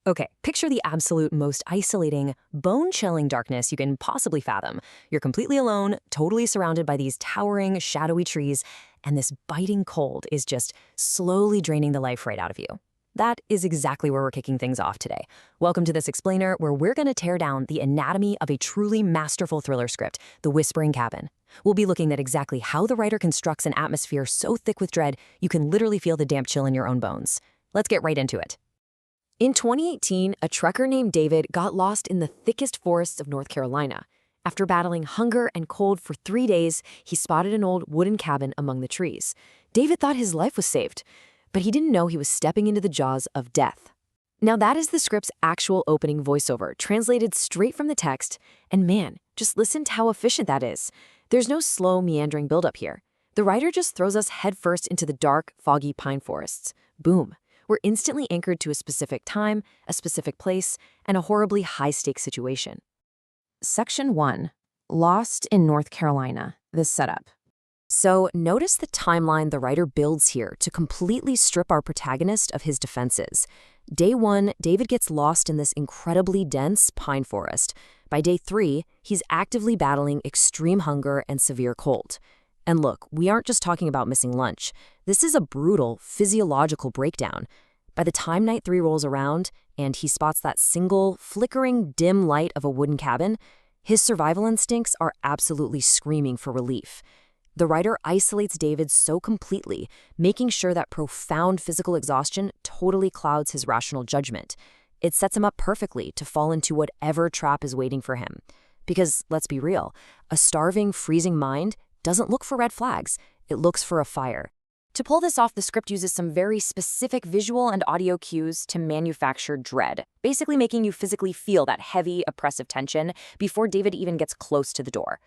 Okay, picture the absolute most isolating, bone-chilling darkness you can possibly fathom. You're completely alone, totally surrounded by these towering, shadowy trees, and this biting cold is just slowly draining the life right out of you. That is exactly where we're kicking things off today. Welcome to this explainer, where we're going to tear down the anatomy of a truly masterful thriller script, The Whispering Cabin. We'll be looking at exactly how the writer constructs an atmosphere so thick with dread you can literally feel the damp chill in your own bones. Let's get right into it. In 2018, a trekker named David got lost in the thickest forests of North Carolina. After battling hunger and cold for 3 days, he spotted an old wooden cabin among the trees. David thought his life was saved, but he didn't know he was stepping into the jaws of death. Now that is the script's actual opening voiceover, translated straight from the text, and man, just listen to how efficient that is. There's no slow, meandering buildup here. The writer just throws us headfirst into the dark, foggy pine forests. Boom. We're instantly anchored to a specific time, a specific place, and a horribly high-stakes situation. Section 1. Lost in North Carolina, the setup. So notice the timeline the writer builds here to completely strip our protagonist of his defenses. Day 1, David gets lost in this incredibly dense pine forest. By day 3, he's actively battling extreme hunger and severe cold. And look, we aren't just talking about missing lunch. This is a brutal, physiological breakdown. By the time night 3 rolls around, and he spots that single, flickering, dim light of a wooden cabin, his survival instincts are absolutely screaming for relief. The writer isolates David so completely, making sure that profound physical exhaustion totally clouds his rational judgment. It sets him up perfectly to fall into whatever trap is waiting for him. Because, let's be real, a starving, freezing mind doesn't look for red flags, it looks for a fire. To pull this off, the script uses some very specific visual and audio cues to manufacture dread, basically making you physically feel that heavy, oppressive tension before David even gets close to the door.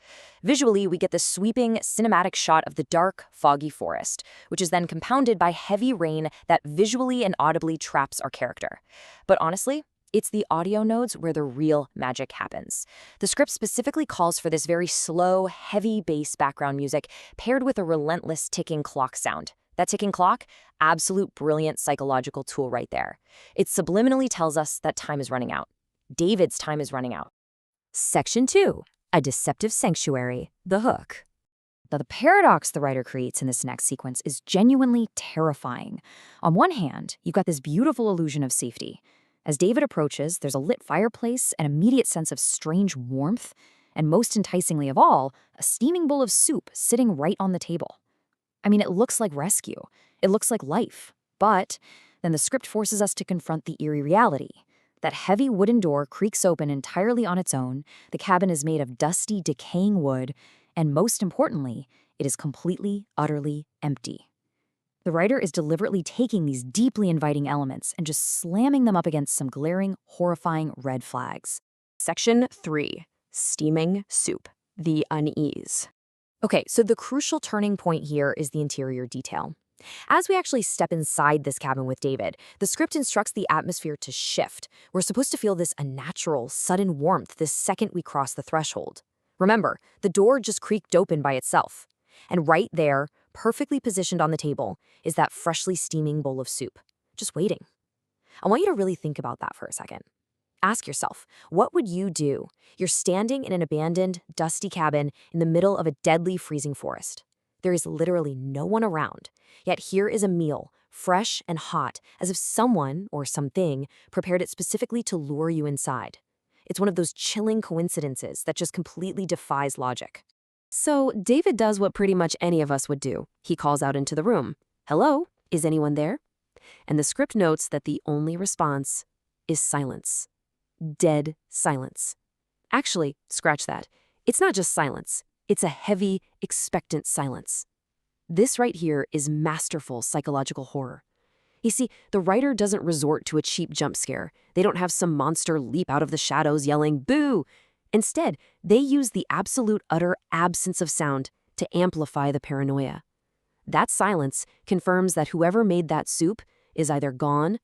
Visually, we get this sweeping, cinematic shot of the dark, foggy forest, which is then compounded by heavy rain that visually and audibly traps our character. But honestly, it's the audio nodes where the real magic happens. The script specifically calls for this very slow, heavy bass background music paired with a relentless ticking clock sound. That ticking clock, absolute brilliant psychological tool right there. It subliminally tells us that time is running out. David's time is running out. Section 2. A deceptive sanctuary, the hook. Now, the paradox the writer creates in this next sequence is genuinely terrifying. On one hand, you've got this beautiful illusion of safety. As David approaches, there's a lit fireplace, an immediate sense of strange warmth, and most enticingly of all, a steaming bowl of soup sitting right on the table. I mean, it looks like rescue. It looks like life. But then the script forces us to confront the eerie reality. That heavy wooden door creaks open entirely on its own, the cabin is made of dusty, decaying wood, and most importantly, it is completely, utterly empty. The writer is deliberately taking these deeply inviting elements and just slamming them up against some glaring, horrifying red flags. Section 3. Steaming soup. The unease. Okay, so the crucial turning point here is the interior detail. As we actually step inside this cabin with David, the script instructs the atmosphere to shift. We're supposed to feel this unnatural, sudden warmth the second we cross the threshold. Remember, the door just creaked open by itself. And right there, perfectly positioned on the table, is that freshly steaming bowl of soup, just waiting. I want you to really think about that for a second. Ask yourself, what would you do? You're standing in an abandoned, dusty cabin in the middle of a deadly freezing forest. There is literally no one around, yet here is a meal, fresh and hot, as if someone or something prepared it specifically to lure you inside. It's one of those chilling coincidences that just completely defies logic. So David does what pretty much any of us would do. He calls out into the room, "Hello, is anyone there?" And the script notes that the only response is silence. Dead silence. Actually, scratch that. It's not just silence. It's a heavy, expectant silence. This right here is masterful psychological horror. You see, the writer doesn't resort to a cheap jump scare. They don't have some monster leap out of the shadows yelling, "Boo!" Instead, they use the absolute utter absence of sound to amplify the paranoia. That silence confirms that whoever made that soup is either gone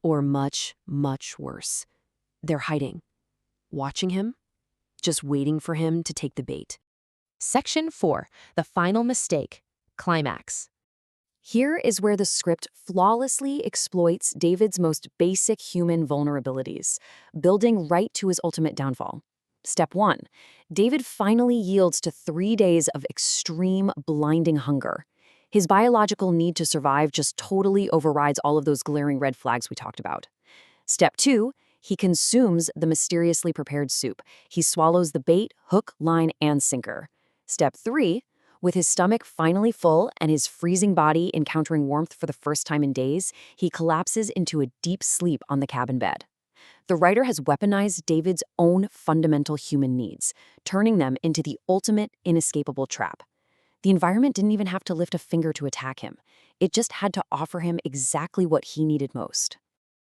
or much, much worse. They're hiding, watching him, just waiting for him to take the bait. Section 4. The final mistake. Climax. Here is where the script flawlessly exploits David's most basic human vulnerabilities, building right to his ultimate downfall. Step 1. David finally yields to 3 days of extreme, blinding hunger. His biological need to survive just totally overrides all of those glaring red flags we talked about. Step 2. He consumes the mysteriously prepared soup. He swallows the bait, hook, line, and sinker. Step 3. With his stomach finally full and his freezing body encountering warmth for the first time in days, he collapses into a deep sleep on the cabin bed. The writer has weaponized David's own fundamental human needs, turning them into the ultimate inescapable trap. The environment didn't even have to lift a finger to attack him. It just had to offer him exactly what he needed most.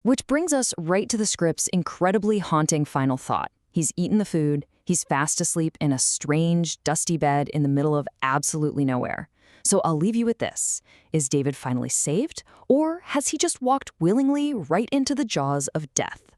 Which brings us right to the script's incredibly haunting final thought. He's eaten the food, he's fast asleep in a strange, dusty bed in the middle of absolutely nowhere. So I'll leave you with this. Is David finally saved, or has he just walked willingly right into the jaws of death?